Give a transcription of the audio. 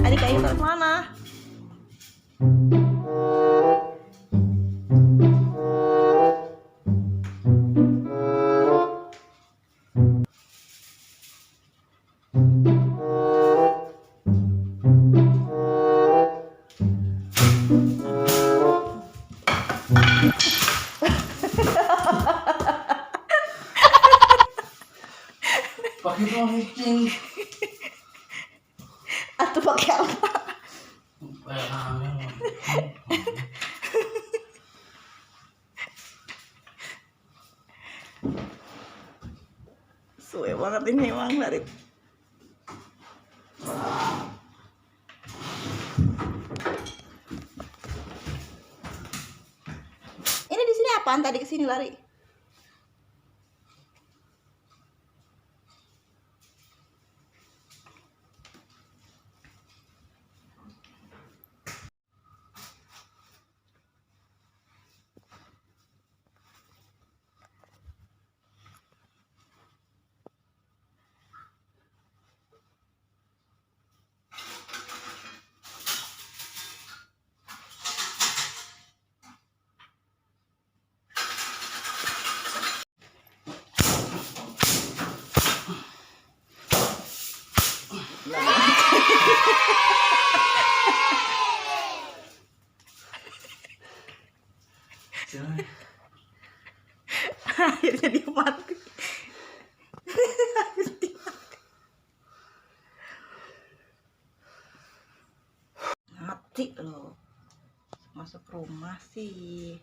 Adik Ayu ke mana? Pakai pemiting. Atau pakai apa? Suwe banget ini emang dari. Ini di sini apaan tadi kesini lari? Akhirnya dia mati. Mati loh. Masuk rumah sih.